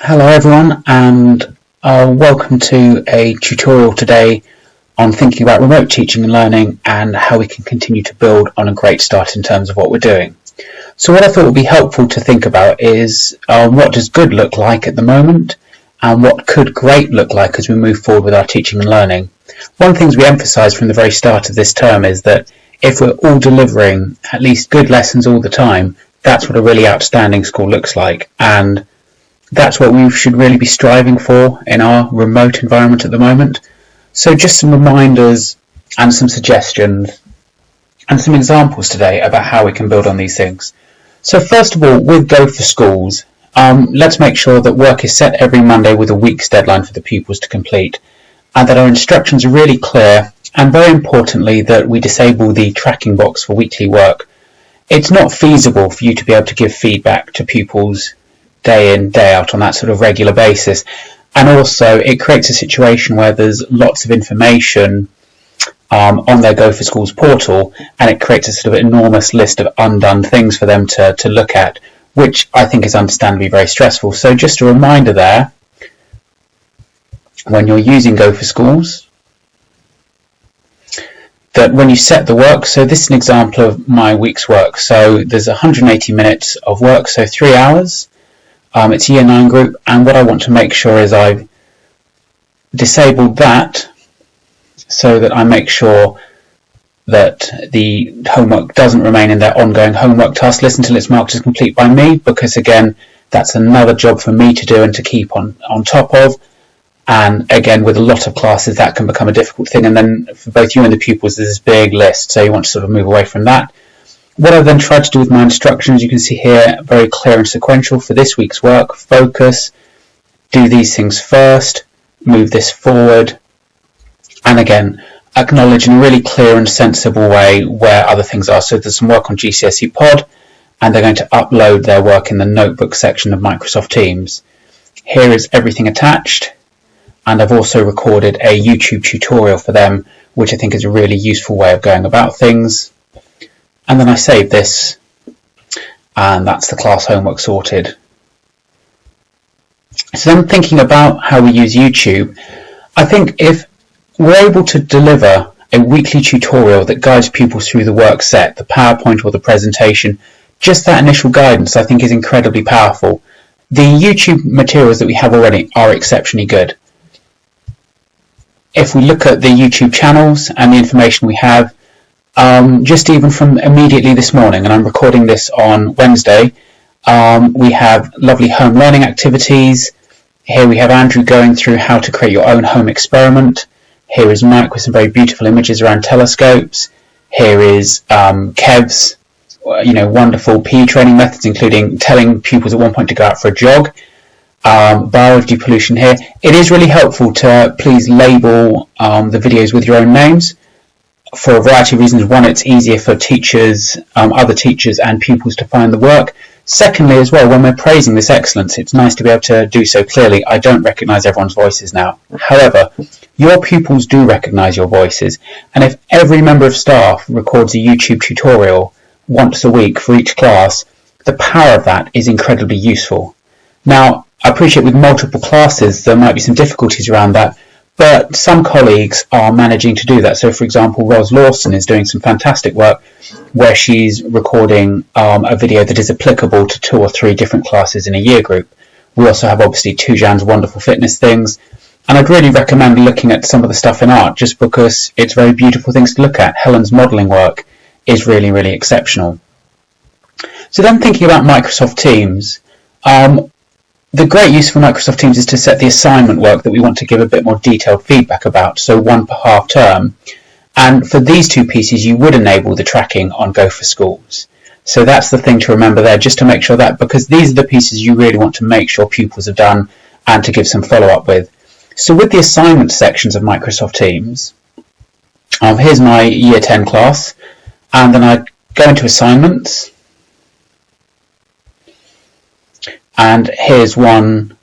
Hello everyone, and welcome to a tutorial today on thinking about remote teaching and learning and how we can continue to build on a great start in terms of what we're doing. So what I thought would be helpful to think about is what does good look like at the moment and what could great look like as we move forward with our teaching and learning. One of the things we emphasise from the very start of this term is that if we're all delivering at least good lessons all the time, that's what a really outstanding school looks like, and that's what we should really be striving for in our remote environment at the moment. So just some reminders and some suggestions and some examples today about how we can build on these things. So first of all, with Go for Schools, let's make sure that work is set every Monday with a week's deadline for the pupils to complete, and that our instructions are really clear, and very importantly that we disable the tracking box for weekly work. It's not feasible for you to be able to give feedback to pupils day in, day out on that sort of regular basis. And also it creates a situation where there's lots of information on their Go for Schools portal, and it creates a sort of enormous list of undone things for them to look at, which I think is understandably very stressful. So just a reminder there, when you're using Go for Schools, that when you set the work, so this is an example of my week's work. So there's 180 minutes of work, so 3 hours. It's a Year 9 group, and what I want to make sure is I've disabled that so that I make sure that the homework doesn't remain in their ongoing homework task list until it's marked as complete by me, because again, that's another job for me to do and to keep on top of. And again, with a lot of classes, that can become a difficult thing. And then for both you and the pupils, there's this big list, so you want to sort of move away from that. What I've then tried to do with my instructions, you can see here, very clear and sequential for this week's work. Focus, do these things first, move this forward, and again, acknowledge in a really clear and sensible way where other things are. So there's some work on GCSE Pod, and they're going to upload their work in the notebook section of Microsoft Teams. Here is everything attached, and I've also recorded a YouTube tutorial for them, which I think is a really useful way of going about things. And then I save this, and that's the class homework sorted. So then thinking about how we use YouTube, I think if we're able to deliver a weekly tutorial that guides pupils through the work set, the PowerPoint or the presentation, just that initial guidance I think is incredibly powerful. The YouTube materials that we have already are exceptionally good. If we look at the YouTube channels and the information we have, just even from immediately this morning, and I'm recording this on Wednesday, we have lovely home learning activities. Here we have Andrew going through how to create your own home experiment. Here is Mike with some very beautiful images around telescopes. Here is Kev's wonderful PE training methods, including telling pupils at one point to go out for a jog. Biology pollution here. It is really helpful to please label the videos with your own names, for a variety of reasons. One, it's easier for teachers, other teachers and pupils to find the work. Secondly, as well, when we're praising this excellence, it's nice to be able to do so clearly. I don't recognise everyone's voices now. However, your pupils do recognise your voices, and if every member of staff records a YouTube tutorial once a week for each class, the power of that is incredibly useful. Now, I appreciate with multiple classes there might be some difficulties around that, but some colleagues are managing to do that. So, for example, Ros Lawson is doing some fantastic work where she's recording a video that is applicable to 2 or 3 different classes in a year group. We also have, obviously, Tujan's wonderful fitness things. And I'd really recommend looking at some of the stuff in art, just because it's very beautiful things to look at. Helen's modelling work is really, really exceptional. So then thinking about Microsoft Teams, the great use for Microsoft Teams is to set the assignment work that we want to give a bit more detailed feedback about, so 1 per half term. And for these 2 pieces, you would enable the tracking on Go for Schools. So that's the thing to remember there, just to make sure that, because these are the pieces you really want to make sure pupils have done and to give some follow-up with. So with the assignment sections of Microsoft Teams, here's my Year 10 class, and then I go into assignments. And here's one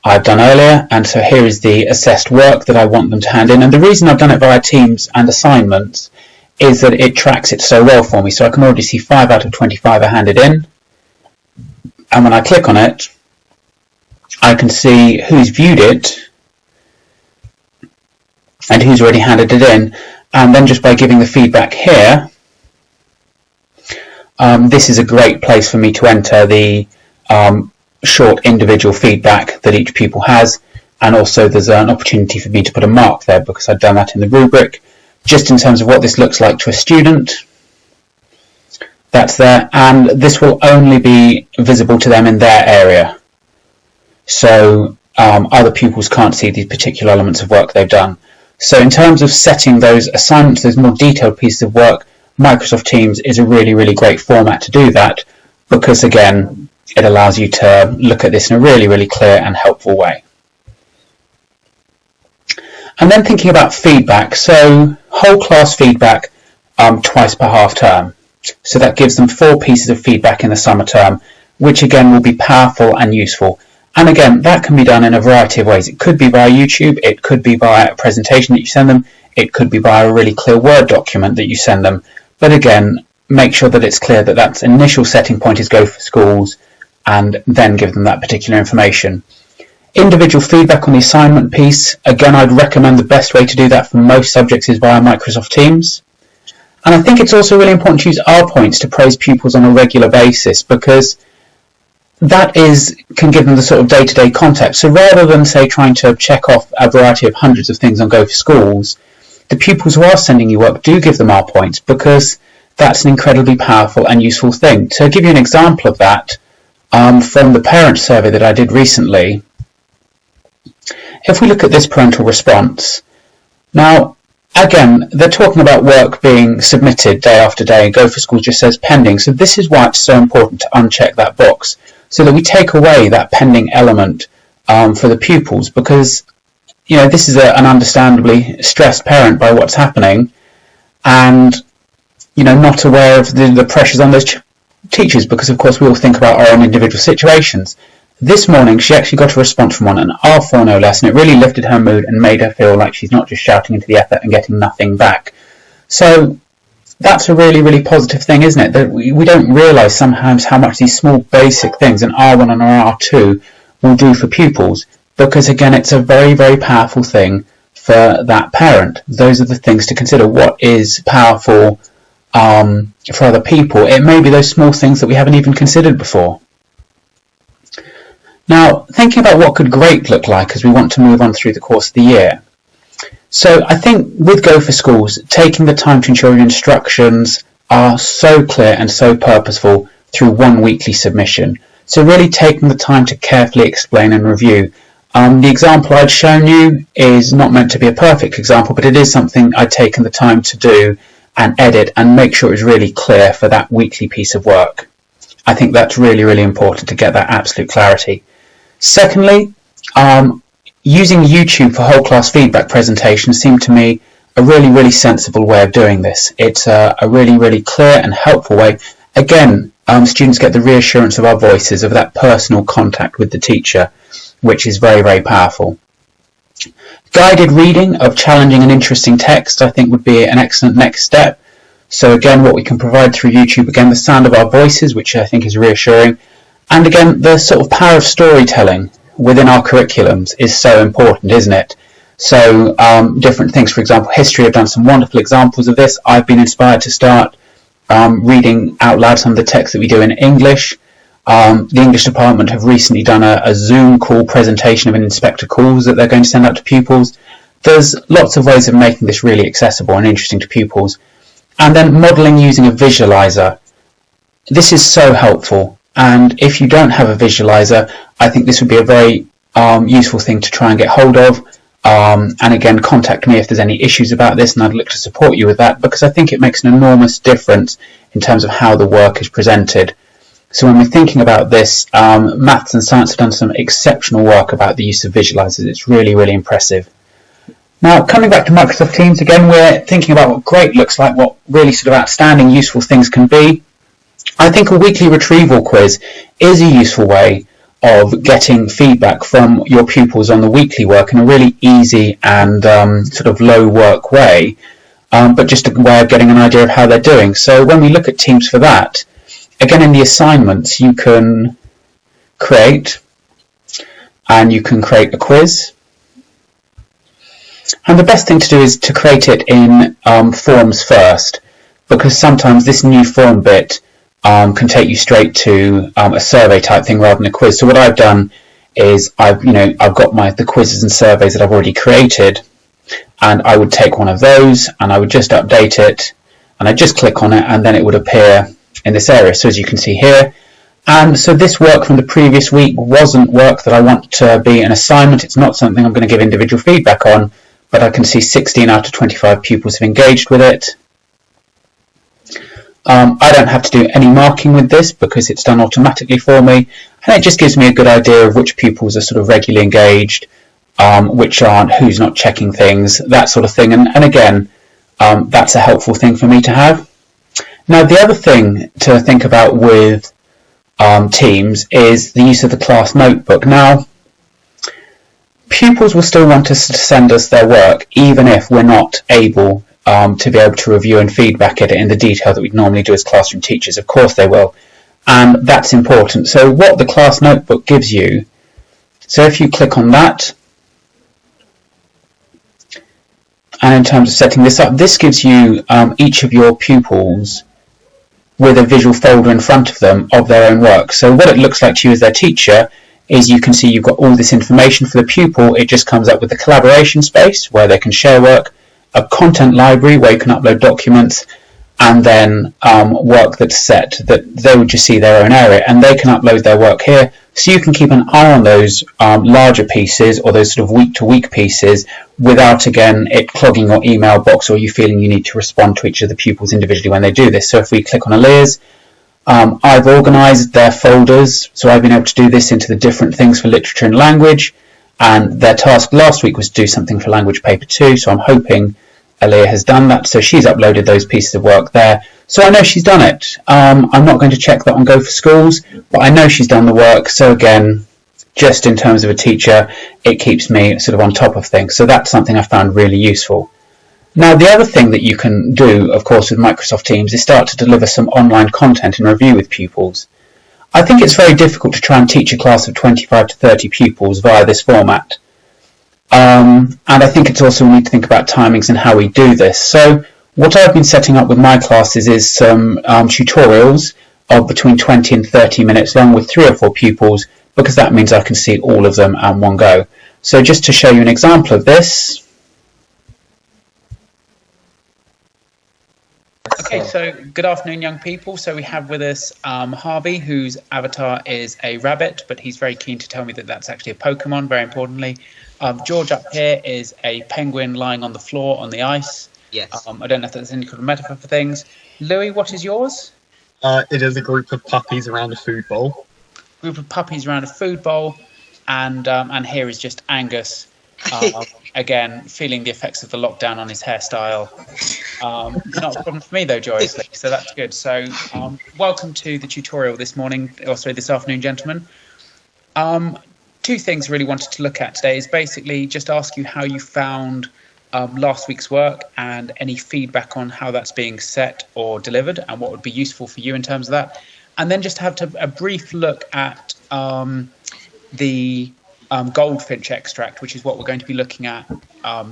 I've done earlier, and so here is the assessed work that I want them to hand in. And the reason I've done it via Teams and assignments is that it tracks it so well for me. So I can already see 5 out of 25 are handed in, and when I click on it, I can see who's viewed it and who's already handed it in, and then just by giving the feedback here, this is a great place for me to enter the short individual feedback that each pupil has, and also there's an opportunity for me to put a mark there because I've done that in the rubric. Just in terms of what this looks like to a student, that's there, and this will only be visible to them in their area. So other pupils can't see these particular elements of work they've done. So in terms of setting those assignments, those more detailed pieces of work, Microsoft Teams is a really, really great format to do that because, again, it allows you to look at this in a really, really clear and helpful way. And then thinking about feedback, so whole class feedback twice per half term. So that gives them 4 pieces of feedback in the summer term, which again will be powerful and useful. And again, that can be done in a variety of ways. It could be via YouTube, it could be via a presentation that you send them, it could be via a really clear Word document that you send them. But again, make sure that it's clear that that initial setting point is Go for Schools, and then give them that particular information. Individual feedback on the assignment piece, again, I'd recommend the best way to do that for most subjects is via Microsoft Teams. And I think it's also really important to use R-points to praise pupils on a regular basis because that can give them the sort of day-to-day context. So rather than, say, trying to check off a variety of hundreds of things on Go for Schools, the pupils who are sending you work do give them R-points because that's an incredibly powerful and useful thing. To give you an example of that, from the parent survey that I did recently, if we look at this parental response, now, again, they're talking about work being submitted day after day. Go for Schools just says pending. So this is why it's so important to uncheck that box so that we take away that pending element for the pupils because, you know, this is an understandably stressed parent by what's happening and, you know, not aware of the pressures on those teachers because, of course, we all think about our own individual situations. This morning, she actually got a response from one, an R4 no less, and it really lifted her mood and made her feel like she's not just shouting into the ether and getting nothing back. So that's a really, really positive thing, isn't it? That we don't realise sometimes how much these small basic things, an R1 and an R2, will do for pupils, because again, it's a very, very powerful thing for that parent. Those are the things to consider. What is powerful for other people? It may be those small things that we haven't even considered before. Now, thinking about what could great look like as we want to move on through the course of the year. So I think with Go for Schools, taking the time to ensure your instructions are so clear and so purposeful through one weekly submission. So really taking the time to carefully explain and review. The example I'd shown you is not meant to be a perfect example, but it is something I'd taken the time to do and edit and make sure it was really clear for that weekly piece of work. I think that's really, really important to get that absolute clarity. Secondly, using YouTube for whole class feedback presentations seemed to me a really, really sensible way of doing this. It's a really, really clear and helpful way. Again, students get the reassurance of our voices, of that personal contact with the teacher, which is very, very powerful. Guided reading of challenging and interesting text, I think, would be an excellent next step. So again, what we can provide through YouTube, again, the sound of our voices, which I think is reassuring. And again, the sort of power of storytelling within our curriculums is so important, isn't it? So different things, for example, history have done some wonderful examples of this. I've been inspired to start reading out loud some of the text that we do in English. The English department have recently done a Zoom call presentation of an inspector calls that they're going to send out to pupils. There's lots of ways of making this really accessible and interesting to pupils. And then modelling using a visualizer. This is so helpful. And if you don't have a visualizer, I think this would be a very useful thing to try and get hold of. And again, contact me if there's any issues about this, and I'd look to support you with that, because I think it makes an enormous difference in terms of how the work is presented. So when we're thinking about this, maths and science have done some exceptional work about the use of visualizers. It's really, really impressive. Now, coming back to Microsoft Teams, again, we're thinking about what great looks like, what really sort of outstanding, useful things can be. I think a weekly retrieval quiz is a useful way of getting feedback from your pupils on the weekly work in a really easy and sort of low work way, but just a way of getting an idea of how they're doing. So when we look at Teams for that, again, in the assignments, you can create and you can create a quiz. And the best thing to do is to create it in forms first, because sometimes this new form bit can take you straight to a survey type thing rather than a quiz. So what I've done is I've got the quizzes and surveys that I've already created, and I would take one of those and I would just update it, and I just click on it, and then it would appear in this area. So as you can see here, and so this work from the previous week wasn't work that I want to be an assignment. It's not something I'm going to give individual feedback on, but I can see 16 out of 25 pupils have engaged with it. I don't have to do any marking with this because it's done automatically for me, and it just gives me a good idea of which pupils are sort of regularly engaged, which aren't, who's not checking things, that sort of thing. And again, that's a helpful thing for me to have. Now, the other thing to think about with Teams is the use of the class notebook. Now, pupils will still want us to send us their work even if we're not able to be able to review and feedback it in the detail that we'd normally do as classroom teachers. Of course they will, and that's important. So what the class notebook gives you, so if you click on that, and in terms of setting this up, this gives you each of your pupils with a visual folder in front of them of their own work. So what it looks like to you as their teacher is you can see you've got all this information for the pupil. It just comes up with the collaboration space where they can share work, a content library where you can upload documents, and then work that's set that they would just see their own area, and they can upload their work here. So you can keep an eye on those larger pieces or those sort of week-to-week pieces without, again, it clogging your email box or you feeling you need to respond to each of the pupils individually when they do this. So if we click on Aaliyah's, I've organised their folders, so I've been able to do this into the different things for literature and language, and their task last week was to do something for language paper 2, so I'm hoping Aaliyah has done that. So she's uploaded those pieces of work there, so I know she's done it. I'm not going to check that on Go for Schools, but I know she's done the work. So again, just in terms of a teacher, it keeps me sort of on top of things, so that's something I found really useful. Now, the other thing that you can do, of course, with Microsoft Teams is start to deliver some online content and review with pupils. I think it's very difficult to try and teach a class of 25 to 30 pupils via this format. And I think it's also we need to think about timings and how we do this. So what I've been setting up with my classes is some tutorials of between 20 and 30 minutes long with 3 or 4 pupils, because that means I can see all of them at one go. So just to show you an example of this. Okay, so good afternoon, young people. So we have with us Harvey, whose avatar is a rabbit, but he's very keen to tell me that that's actually a Pokemon, very importantly. George up here is a penguin lying on the floor on the ice. Yes. I don't know if that's any kind of metaphor for things. Louis, what is yours? It is a group of puppies around a food bowl. Group of puppies around a food bowl, and here is just Angus, again feeling the effects of the lockdown on his hairstyle. Not a problem for me though, joyously. So that's good. So welcome to the tutorial this afternoon, gentlemen. 2 things I really wanted to look at today is basically just ask you how you found last week's work and any feedback on how that's being set or delivered and what would be useful for you in terms of that. And then just have a brief look at the Goldfinch extract, which is what we're going to be looking at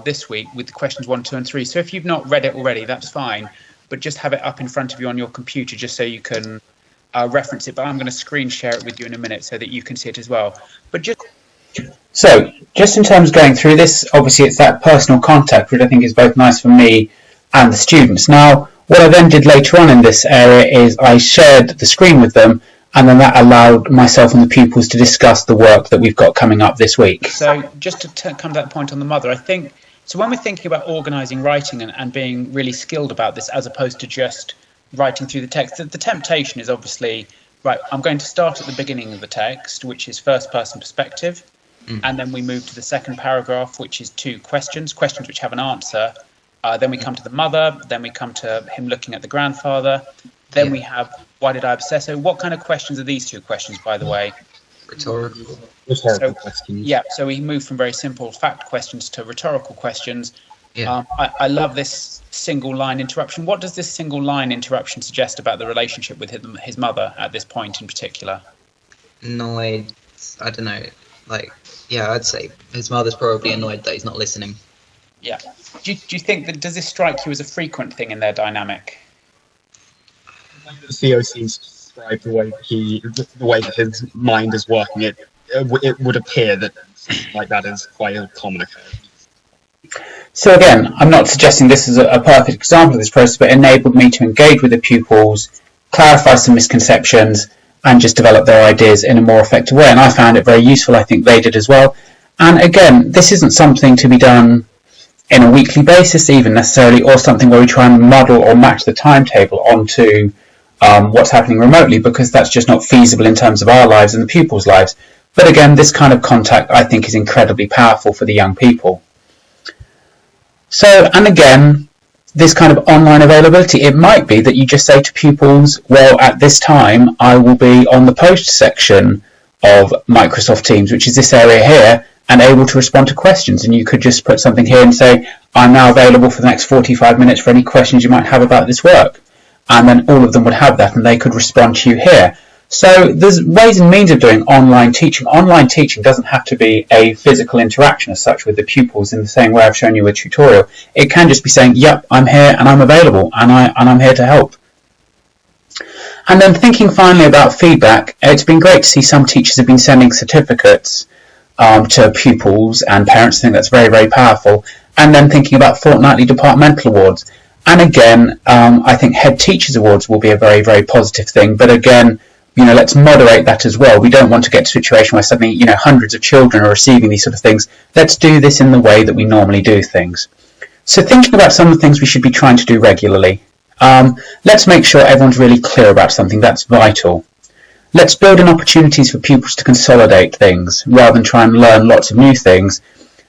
this week with the questions 1, 2 and 3. So if you've not read it already, that's fine, but just have it up in front of you on your computer just so you can reference it. But I'm going to screen share it with you in a minute so that you can see it as well. But just in terms of going through this, obviously it's that personal contact which I think is both nice for me and the students. Now, what I then did later on in this area is I shared the screen with them, and then that allowed myself and the pupils to discuss the work that we've got coming up this week. So just to come to that point on the mother, I think, so when we're thinking about organising writing and being really skilled about this as opposed to just writing through the text, the temptation is obviously, right, I'm going to start at the beginning of the text, which is first person perspective, and then we move to the second paragraph, which is 2 questions which have an answer. Then we come to the mother, then we come to him looking at the grandfather, then we have, why did I obsess? So what kind of questions are these 2 questions, by the way? Rhetorical questions. Yeah, so we move from very simple fact questions to rhetorical questions. Yeah. I love this single line interruption. What does this single line interruption suggest about the relationship with his mother at this point in particular? No, I don't know. Like, yeah, I'd say his mother's probably annoyed that he's not listening. Yeah. Do you think that, does this strike you as a frequent thing in their dynamic? The COC's described the way that his mind is working, it would appear that something like that is quite a common occurrence. So again, I'm not suggesting this is a perfect example of this process, but it enabled me to engage with the pupils, clarify some misconceptions, and just develop their ideas in a more effective way. And I found it very useful. I think they did as well. And again, this isn't something to be done in a weekly basis even necessarily, or something where we try and model or match the timetable onto what's happening remotely, because that's just not feasible in terms of our lives and the pupils' lives. But again, this kind of contact I think is incredibly powerful for the young people. So, and again, this kind of online availability, it might be that you just say to pupils, well, at this time I will be on the post section of Microsoft Teams, which is this area here, and able to respond to questions. And you could just put something here and say, I'm now available for the next 45 minutes for any questions you might have about this work. And then all of them would have that and they could respond to you here. So there's ways and means of doing online teaching. Online teaching doesn't have to be a physical interaction as such with the pupils in the same way I've shown you with tutorial. It can just be saying, yep, I'm here and I'm available and I'm here to help. And then thinking finally about feedback, it's been great to see some teachers have been sending certificates to pupils and parents. I think that's very, very powerful. And then thinking about fortnightly departmental awards. And again, I think head teachers awards will be a very, very positive thing. But again, let's moderate that as well. We don't want to get to a situation where suddenly, hundreds of children are receiving these sort of things. Let's do this in the way that we normally do things. So thinking about some of the things we should be trying to do regularly. Let's make sure everyone's really clear about something. That's vital. Let's build in opportunities for pupils to consolidate things rather than try and learn lots of new things,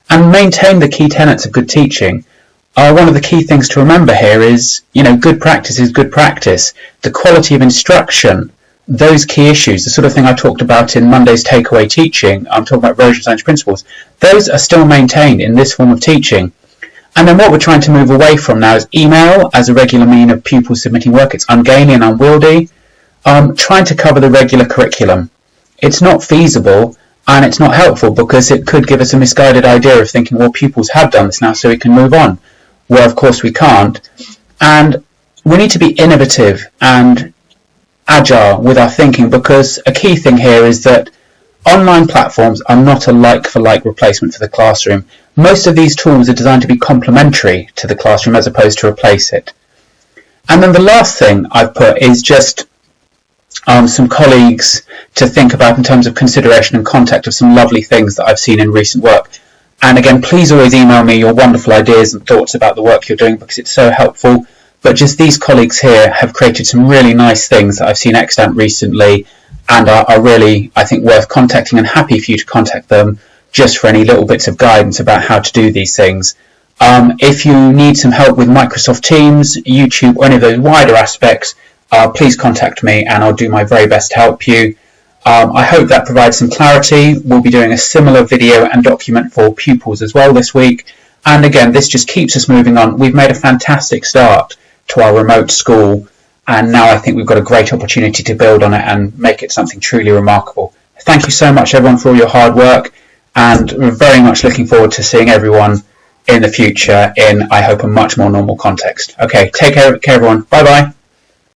and maintain the key tenets of good teaching. One of the key things to remember here is, good practice is good practice. The quality of instruction, those key issues, the sort of thing I talked about in Monday's takeaway teaching, I'm talking about erosion science principles, those are still maintained in this form of teaching. And then what we're trying to move away from now is email as a regular mean of pupils submitting work. It's ungainly and unwieldy. Trying to cover the regular curriculum. It's not feasible and it's not helpful because it could give us a misguided idea of thinking, well, pupils have done this now so we can move on. Well, of course we can't. And we need to be innovative and agile with our thinking, because a key thing here is that online platforms are not a like-for-like replacement for the classroom. Most of these tools are designed to be complementary to the classroom as opposed to replace it. And then the last thing I've put is just some colleagues to think about in terms of consideration and contact of some lovely things that I've seen in recent work. And again, please always email me your wonderful ideas and thoughts about the work you're doing, because it's so helpful. But just these colleagues here have created some really nice things that I've seen extant recently and are really, I think, worth contacting, and happy for you to contact them just for any little bits of guidance about how to do these things. If you need some help with Microsoft Teams, YouTube, or any of those wider aspects, please contact me and I'll do my very best to help you. I hope that provides some clarity. We'll be doing a similar video and document for pupils as well this week. And again, this just keeps us moving on. We've made a fantastic start to our remote school, and now I think we've got a great opportunity to build on it and make it something truly remarkable. Thank you so much, everyone, for all your hard work, and we're very much looking forward to seeing everyone in the future in, I hope, a much more normal context. Okay, take care everyone. Bye-bye.